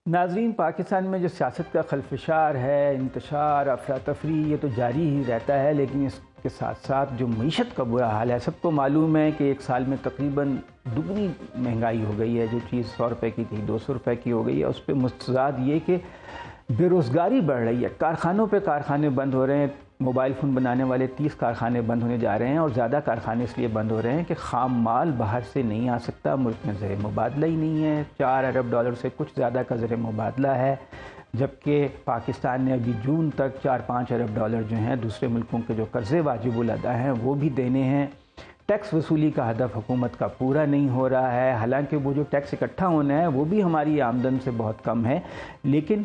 ناظرین، پاکستان میں جو سیاست کا خلفشار ہے، انتشار، افراتفری، یہ تو جاری ہی رہتا ہے، لیکن اس کے ساتھ ساتھ جو معیشت کا برا حال ہے، سب کو معلوم ہے کہ ایک سال میں تقریباً دگنی مہنگائی ہو گئی ہے۔ جو چیز 100 روپے کی تھی 200 روپے کی ہو گئی ہے۔ اس پہ مستضاد یہ کہ بے روزگاری بڑھ رہی ہے، کارخانوں پہ کارخانے بند ہو رہے ہیں، موبائل فون بنانے والے 30 کارخانے بند ہونے جا رہے ہیں، اور زیادہ کارخانے اس لیے بند ہو رہے ہیں کہ خام مال باہر سے نہیں آ سکتا، ملک میں زر مبادلہ ہی نہیں ہے۔ 4 ارب ڈالر سے کچھ زیادہ کا زر مبادلہ ہے، جبکہ پاکستان نے ابھی جون تک 4-5 ارب ڈالر جو ہیں دوسرے ملکوں کے جو قرضے واجب الادا ہیں وہ بھی دینے ہیں۔ ٹیکس وصولی کا ہدف حکومت کا پورا نہیں ہو رہا ہے، حالانکہ وہ جو ٹیکس اکٹھا ہونا ہے وہ بھی ہماری آمدن سے بہت کم ہے، لیکن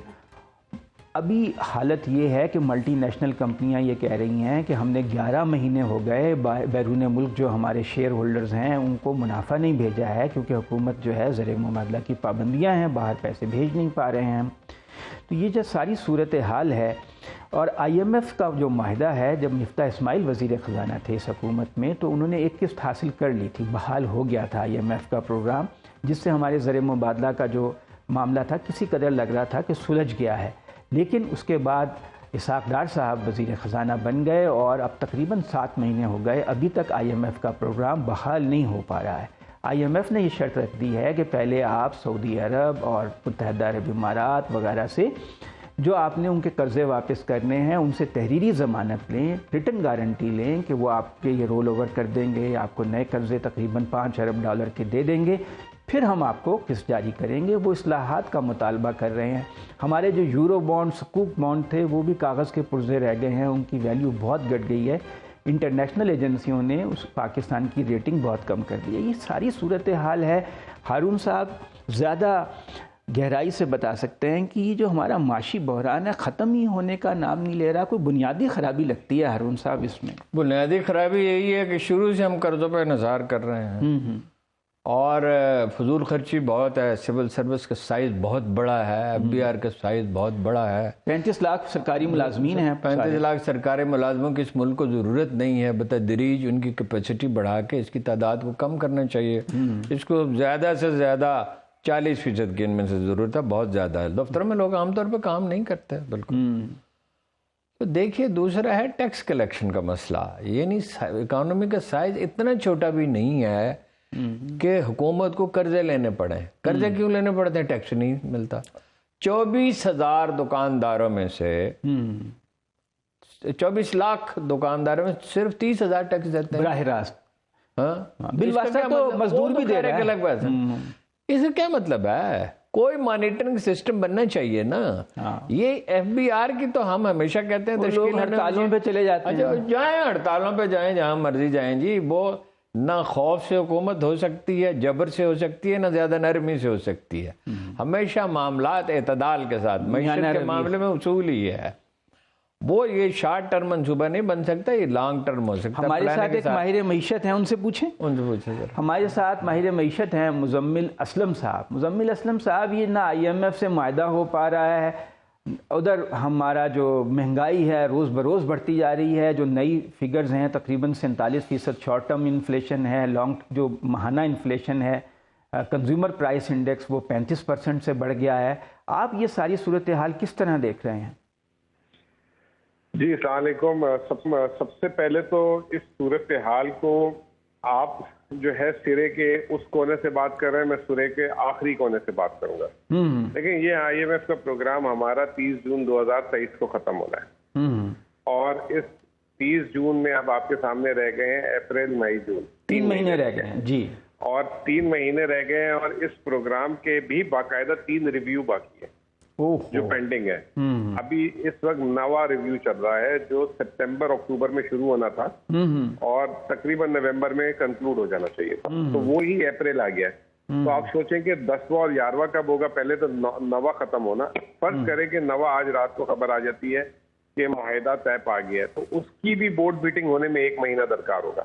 ابھی حالت یہ ہے کہ ملٹی نیشنل کمپنیاں یہ کہہ رہی ہیں کہ ہم نے 11 مہینے ہو گئے بیرون ملک جو ہمارے شیئر ہولڈرز ہیں ان کو منافع نہیں بھیجا ہے، کیونکہ حکومت جو ہے زر مبادلہ کی پابندیاں ہیں، باہر پیسے بھیج نہیں پا رہے ہیں۔ تو یہ جو ساری صورتحال ہے، اور آئی ایم ایف کا جو معاہدہ ہے، جب مفتاح اسماعیل وزیر خزانہ تھے اس حکومت میں تو انہوں نے ایک قسط حاصل کر لی تھی، بحال ہو گیا تھا آئی ایم ایف کا پروگرام، جس سے ہمارے زر مبادلہ کا جو معاملہ تھا کسی قدر لگ رہا تھا کہ سلجھ گیا ہے۔ لیکن اس کے بعد اسحاق ڈار صاحب وزیر خزانہ بن گئے، اور اب تقریباً 7 مہینے ہو گئے، ابھی تک آئی ایم ایف کا پروگرام بحال نہیں ہو پا رہا ہے۔ آئی ایم ایف نے یہ شرط رکھ دی ہے کہ پہلے آپ سعودی عرب اور متحدہ عرب امارات وغیرہ سے جو آپ نے ان کے قرضے واپس کرنے ہیں ان سے تحریری ضمانت لیں، ریٹن گارنٹی لیں کہ وہ آپ کے یہ رول اوور کر دیں گے، آپ کو نئے قرضے تقریباً 5 ارب ڈالر کے دے دیں گے، پھر ہم آپ کو قسط جاری کریں گے۔ وہ اصلاحات کا مطالبہ کر رہے ہیں۔ ہمارے جو یورو بانڈ، سکوک بانڈ تھے، وہ بھی کاغذ کے پرزے رہ گئے ہیں، ان کی ویلیو بہت گھٹ گئی ہے۔ انٹرنیشنل ایجنسیوں نے اس پاکستان کی ریٹنگ بہت کم کر دی ہے۔ یہ ساری صورتحال ہے۔ ہارون صاحب زیادہ گہرائی سے بتا سکتے ہیں کہ یہ جو ہمارا معاشی بحران ہے ختم ہی ہونے کا نام نہیں لے رہا، کوئی بنیادی خرابی لگتی ہے ہارون صاحب اس میں؟ بنیادی خرابی یہی ہے کہ شروع سے ہم قرضوں پہ انحصار کر رہے ہیں، اور فضول خرچی بہت ہے۔ سول سروس کا سائز بہت بڑا ہے، ایف بی آر کا سائز بہت بڑا ہے۔ 35 لاکھ سرکاری ملازمین ہیں، 35 لاکھ سرکاری ملازموں کی اس ملک کو ضرورت نہیں ہے، بتدریج ان کی کیپیسٹی بڑھا کے اس کی تعداد کو کم کرنا چاہیے۔ اس کو زیادہ سے زیادہ 40% کی ان میں سے ضرورت ہے، بہت زیادہ ہے۔ دفتروں میں لوگ عام طور پہ کام نہیں کرتے بالکل۔ تو دیکھیے، دوسرا ہے ٹیکس کلیکشن کا مسئلہ۔ یہ نہیں، اکانومی کا سائز اتنا چھوٹا بھی نہیں ہے کہ حکومت کو قرضے لینے پڑیں۔ قرضے کیوں لینے پڑتے ہیں؟ ٹیکس نہیں ملتا۔ 24,000 دکانداروں میں سے 24 لاکھ دکانداروں میں صرف 30,000 ٹیکس دیتے ہیں براہ راست۔ بالواسطہ تو مزدور بھی دے رہے ہیں الگ بات ہے۔ اس کا کیا مطلب ہے؟ کوئی مانیٹرنگ سسٹم بننا چاہیے نا۔ یہ ایف بی آر کی تو ہم ہمیشہ کہتے ہیں لوگ ہڑتالوں پہ چلے جاتے ہیں۔ جائیں ہڑتالوں پہ جائیں، جہاں مرضی جائیں جی۔ وہ نہ خوف سے حکومت ہو سکتی ہے، جبر سے ہو سکتی ہے، نہ زیادہ نرمی سے ہو سکتی ہے۔ ہمیشہ معاملات اعتدال کے ساتھ، معیشت کے معاملے میں اصول ہی ہے۔ وہ یہ شارٹ ٹرم منصوبہ نہیں بن سکتا، یہ لانگ ٹرم ہو سکتا ہے۔ ہمارے ساتھ ایک ماہر معیشت ہیں، ان سے پوچھیں۔ ہمارے ساتھ ماہر معیشت ہیں مزمل اسلم صاحب۔ مزمل اسلم صاحب، یہ نہ آئی ایم ایف سے معاہدہ ہو پا رہا ہے، ادھر ہمارا جو مہنگائی ہے روز بروز بڑھتی جا رہی ہے، جو نئی فگرز ہیں تقریباً 47% شارٹ ٹرم انفلیشن ہے، لانگ جو ماہانہ انفلیشن ہے، کنزیومر پرائس انڈیکس وہ 35% سے بڑھ گیا ہے۔ آپ یہ ساری صورتحال کس طرح دیکھ رہے ہیں؟ جی السلام علیکم۔ سب سے پہلے تو اس صورتحال کو آپ جو ہے سرے کے اس کونے سے بات کر رہے ہیں، میں سرے کے آخری کونے سے بات کروں گا۔ لیکن یہ آئی ایم ایف کا پروگرام ہمارا 30 جون 2023 کو ختم ہونا ہے، اور اس 30 جون میں اب آپ کے سامنے رہ گئے ہیں اپریل، مئی، جون، 3 مہینے رہ گئے ہیں جی، اور 3 مہینے رہ گئے ہیں، اور اس پروگرام کے بھی باقاعدہ 3 ریویو باقی ہیں جو پینڈنگ ہے۔ ابھی اس وقت 9واں ریویو چل رہا ہے جو سپتمبر اکتوبر میں شروع ہونا تھا اور تقریباً نومبر میں کنکلوڈ ہو جانا چاہیے تھا، تو وہی اپریل آ گیا ہے۔ تو آپ سوچیں کہ 10واں اور 11واں کب ہوگا؟ پہلے تو 9واں ختم ہونا، فرض کریں کہ 9واں آج رات کو خبر آ جاتی ہے کہ معاہدہ طے پا گیا ہے، تو اس کی بھی بورڈ میٹنگ ہونے میں 1 مہینہ درکار ہوگا،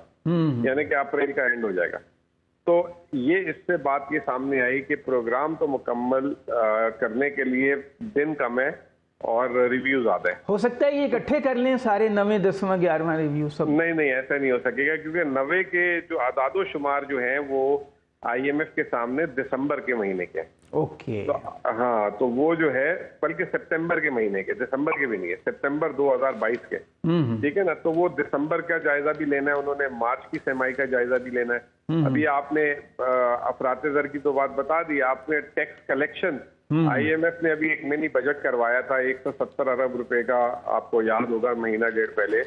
یعنی کہ اپریل کا اینڈ ہو جائے گا۔ تو یہ اس سے بات یہ سامنے آئی کہ پروگرام تو مکمل کرنے کے لیے دن کم ہے اور ریویو زیادہ ہے۔ ہو سکتا ہے یہ اکٹھے کر لیں سارے 9، 10واں، 11واں ریویو سب؟ نہیں، ایسا نہیں ہو سکے گا، کیونکہ 90 کے جو اعداد و شمار جو ہیں وہ آئی ایم ایف کے سامنے دسمبر کے مہینے کے، اوکے ہاں تو وہ جو ہے بلکہ سپتمبر کے مہینے کے، دسمبر کے بھی نہیں ہے، سپتمبر 2022 کے، ٹھیک ہے نا. تو وہ دسمبر کا جائزہ بھی لینا ہے انہوں نے، مارچ کی سہ ماہی کا جائزہ بھی لینا ہے. ابھی آپ نے افراط زر کی تو بات بتا دی، آپ نے tax collection, I M F نے ابھی ایک منی بجٹ کروایا تھا 170 ارب روپے کا، آپ کو یاد ہوگا مہینہ ڈیڑھ پہلے.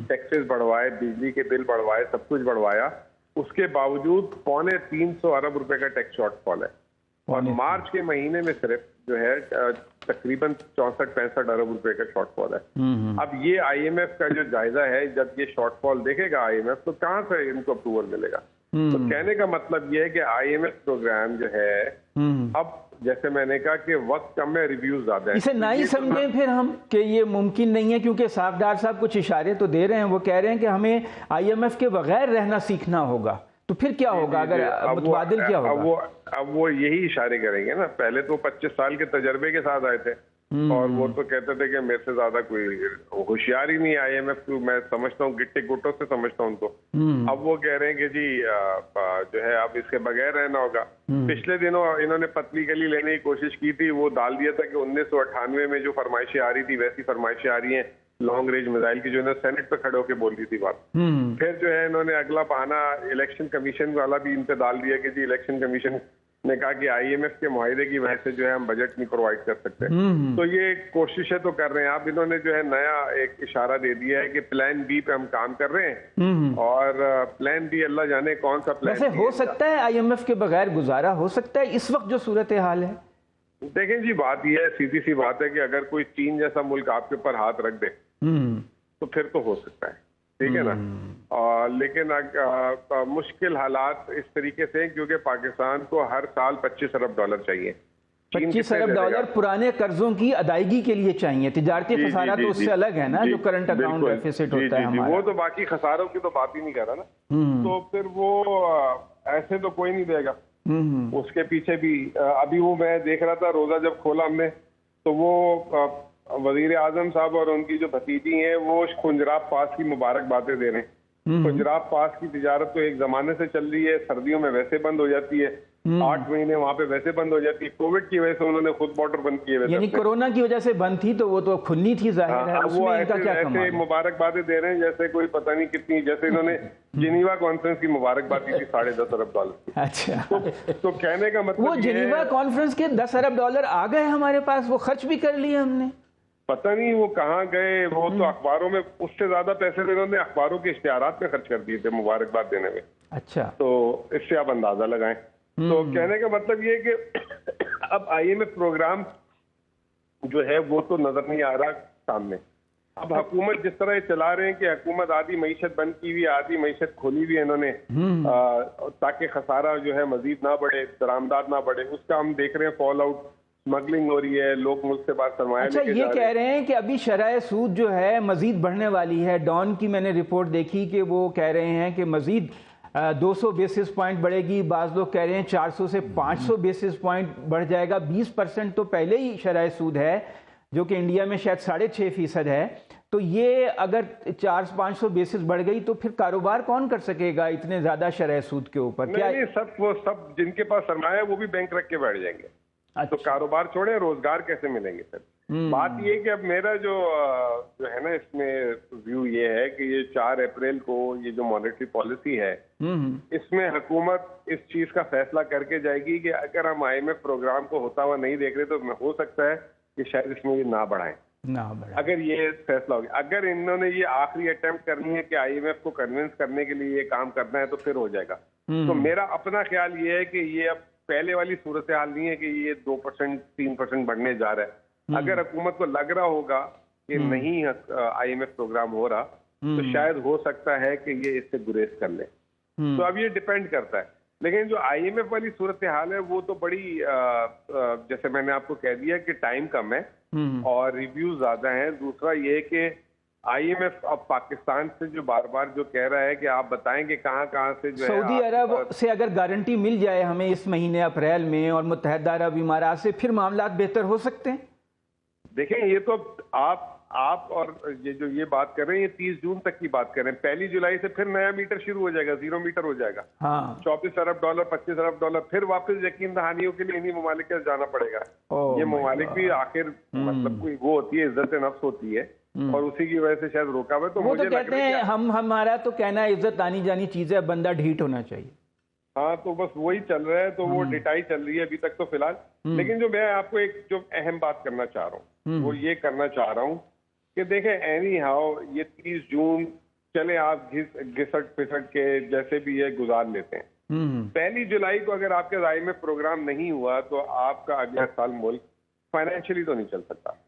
ٹیکسز بڑھوائے، بجلی کے بل بڑھوائے، سب کچھ بڑھوایا، اس کے باوجود 350 ارب روپے کا ٹیکس شارٹ فال ہے. اور مارچ کے مہینے میں صرف جو ہے تقریباً 64-65 ارب روپے کا شارٹ فال ہے. اب یہ آئی ایم ایف کا جو جائزہ ہے، جب یہ شارٹ فال دیکھے گا آئی ایم ایف تو کہاں سے ان کو اپروول ملے گا؟ تو کہنے کا مطلب یہ ہے کہ آئی ایم ایف پروگرام جو ہے اب جیسے میں نے کہا کہ وقت کم ہے، ریویوز زیادہ ہیں. اسے نہ ہی سمجھیں پھر ہم کہ یہ ممکن نہیں ہے، کیونکہ صاحبدار صاحب کچھ اشارے تو دے رہے ہیں، وہ کہہ رہے ہیں کہ ہمیں آئی ایم ایف کے بغیر رہنا سیکھنا ہوگا. تو پھر کیا ہوگا اگر متبادل کیا ہوگا؟ اب وہ یہی اشارے کریں گے نا. پہلے تو 25 سال کے تجربے کے ساتھ آئے تھے اور وہ تو کہتے تھے کہ میرے سے زیادہ کوئی ہوشیار ہی نہیں آئی ایم ایف کو، میں سمجھتا ہوں گٹے گٹوں سے سمجھتا ہوں ان کو. اب وہ کہہ رہے ہیں کہ جی جو ہے اب اس کے بغیر رہنا ہوگا. پچھلے دنوں انہوں نے پتلی گلی لینے کی کوشش کی تھی، وہ ڈال دیا تھا کہ 1998 میں جو فرمائشیں آ رہی تھی ویسی فرمائشیں آ رہی ہیں لانگ رینج میزائل کی، جو انہوں نے سینٹ پہ کھڑے ہو کے بول دی تھی بات. پھر جو ہے انہوں نے اگلا بہانہ الیکشن کمیشن والا بھی ان پہ ڈال دیا کہ جی الیکشن کمیشن نے کہا کہ آئی ایم ایف کے معاہدے کی وجہ سے جو ہے ہم بجٹ نہیں پرووائڈ کر سکتے. تو یہ کوششیں تو کر رہے ہیں. اب انہوں نے جو ہے نیا ایک اشارہ دے دیا ہے کہ پلان بی پہ ہم کام کر رہے ہیں، اور پلان بی اللہ جانے کون سا پلان. ویسے ہو سکتا ہے آئی ایم ایف کے بغیر گزارا ہو سکتا ہے اس وقت جو صورتحال ہے؟ دیکھیں جی بات یہ ہے، سیدھی سی بات ہے کہ اگر کوئی چین جیسا ملک آپ کے اوپر ہاتھ رکھ دے تو پھر تو ہو سکتا ہے، ٹھیک ہے نا. لیکن مشکل حالات اس طریقے سے، کیونکہ پاکستان کو ہر سال 25 ارب ڈالر چاہیے. 25 ارب ڈالر پرانے قرضوں کی ادائیگی کے لیے چاہیے. تجارتی خسارہ تو اس سے الگ ہے نا، جو کرنٹ اکاؤنٹ ڈیفیسٹ ہوتا ہے ہمارا. وہ تو باقی خساروں کی تو بات ہی نہیں کر رہا نا. تو پھر وہ ایسے تو کوئی نہیں دے گا. اس کے پیچھے بھی ابھی وہ میں دیکھ رہا تھا، روزہ جب کھولا ہم نے تو وہ وزیر اعظم صاحب اور ان کی جو بھتیجی ہیں وہ کنجراب پاس کی مبارکبادیں دے رہے ہیں. کنجراب پاس کی تجارت تو ایک زمانے سے چل رہی ہے، سردیوں میں ویسے بند ہو جاتی ہے، 8 مہینے وہاں پہ ویسے بند ہو جاتی ہے. کووڈ کی وجہ سے انہوں نے خود بارڈر بند کیے ہوئے، یعنی کورونا کی وجہ سے بند تھی تو وہ تو کھلنی تھی ظاہر ہے. وہ ایسے مبارکبادیں دے رہے ہیں جیسے کوئی پتہ نہیں کتنی، جیسے انہوں نے جنیوا کانفرنس کی مبارکباد دی تھی 10.5 ارب ڈالر. اچھا، تو کہنے کا مطلب وہ جنیوا کانفرنس کے 10 ارب ڈالر آ گئے ہمارے پاس، وہ خرچ بھی کر لیے ہم نے. پتہ نہیں وہ کہاں گئے. وہ تو اخباروں میں اس سے زیادہ پیسے انہوں نے اخباروں کے اشتہارات میں خرچ کر دیے تھے مبارکباد دینے میں. اچھا، تو اس سے آپ اندازہ لگائیں. تو کہنے کا مطلب یہ کہ اب آئی ایم ایف پروگرام جو ہے وہ تو نظر نہیں آ رہا سامنے. اب حکومت جس طرح یہ چلا رہے ہیں کہ حکومت آدھی معیشت بند کی ہوئی، آدھی معیشت کھولی ہوئی ہے انہوں نے، تاکہ خسارہ جو ہے مزید نہ بڑھے، درآمدات نہ بڑھے. اس کا ہم دیکھ رہے ہیں فال آؤٹ، اسمگلنگ ہو رہی ہے، لوگ ملک سے باہر سرمایہ. اچھا، یہ کہہ رہے ہیں کہ ابھی شرح سود جو ہے مزید بڑھنے والی ہے. ڈان کی میں نے رپورٹ دیکھی کہ وہ کہہ رہے ہیں کہ مزید 200 بیسس پوائنٹ بڑھے گی. بعض لوگ کہہ رہے ہیں 400 سے 500 بیسس پوائنٹ بڑھ جائے گا. 20% تو پہلے ہی شرح سود ہے، جو کہ انڈیا میں شاید 6.5% ہے. تو یہ اگر 400-500 بیسس بڑھ گئی تو پھر کاروبار کون کر سکے گا اتنے زیادہ شرح سود کے اوپر؟ نہیں، سب جن کے پاس سرمایہ ہے وہ بھی بینک رکھ کے بیٹھ جائیں گے. تو کاروبار چھوڑیں، روزگار کیسے ملیں گے پھر؟ بات یہ کہ اب میرا جو ہے نا اس میں ویو یہ ہے کہ یہ 4 اپریل کو یہ جو مانیٹری پالیسی ہے اس میں حکومت اس چیز کا فیصلہ کر کے جائے گی کہ اگر ہم آئی ایم ایف پروگرام کو ہوتا ہوا نہیں دیکھ رہے تو ہو سکتا ہے کہ شاید اس میں یہ نہ بڑھائیں. اگر یہ فیصلہ ہوگا، اگر انہوں نے یہ آخری اٹیمپٹ کرنی ہے کہ آئی ایم ایف کو کنونس کرنے کے لیے یہ کام کرنا ہے تو پھر ہو جائے گا. تو میرا اپنا خیال یہ ہے کہ یہ اب پہلے والی صورتحال نہیں ہے کہ یہ 2% 3% بڑھنے جا رہا ہے. اگر حکومت کو لگ رہا ہوگا کہ نہیں آئی ایم ایف پروگرام ہو رہا تو شاید ہو سکتا ہے کہ یہ اس سے گریز کر لے. تو اب یہ ڈیپینڈ کرتا ہے. لیکن جو آئی ایم ایف والی صورتحال ہے وہ تو بڑی جیسے میں نے آپ کو کہہ دیا کہ ٹائم کم ہے اور ریویو زیادہ ہیں. دوسرا یہ کہ آئی ایم ایف اب پاکستان سے جو بار بار جو کہہ رہا ہے کہ آپ بتائیں کہ کہاں کہاں سے جو ہے سعودی عرب سے اگر گارنٹی مل جائے ہمیں اس مہینے اپریل میں اور متحدہ عرب امارات سے، پھر معاملات بہتر ہو سکتے ہیں. دیکھیں یہ تو آپ آپ اور یہ بات کر رہے ہیں، یہ 30 جون تک کی بات کر رہے ہیں. 1 جولائی سے پھر نیا میٹر شروع ہو جائے گا، 0 میٹر ہو جائے گا. 24 ارب ڈالر، 25 ارب ڈالر پھر واپس یقین دہانیوں کے لیے انہیں ممالک کے جانا پڑے گا. یہ ممالک بھی آخر مطلب کوئی وہ ہوتی ہے، عزت نفس ہوتی ہے، اور اسی کی وجہ سے شاید روکا ہوا. تو وہ تو کہتے ہیں ہمارا تو کہنا ہے عزت آنی جانی چیز ہے، بندہ ڈھیٹ ہونا چاہیے. ہاں تو بس وہی چل رہا ہے. تو وہ ڈٹائی چل رہی ہے ابھی تک تو فی الحال. لیکن جو میں آپ کو ایک جو اہم بات کرنا چاہ رہا ہوں وہ یہ کرنا چاہ رہا ہوں کہ دیکھیں اینی ہاؤ یہ 30 جون چلے آپ گھسٹ پھسٹ کے جیسے بھی یہ گزار لیتے ہیں. 1 جولائی کو اگر آپ کے رائے میں پروگرام نہیں ہوا تو آپ کا اگلا سال ملک فائنینشلی تو نہیں چل سکتا.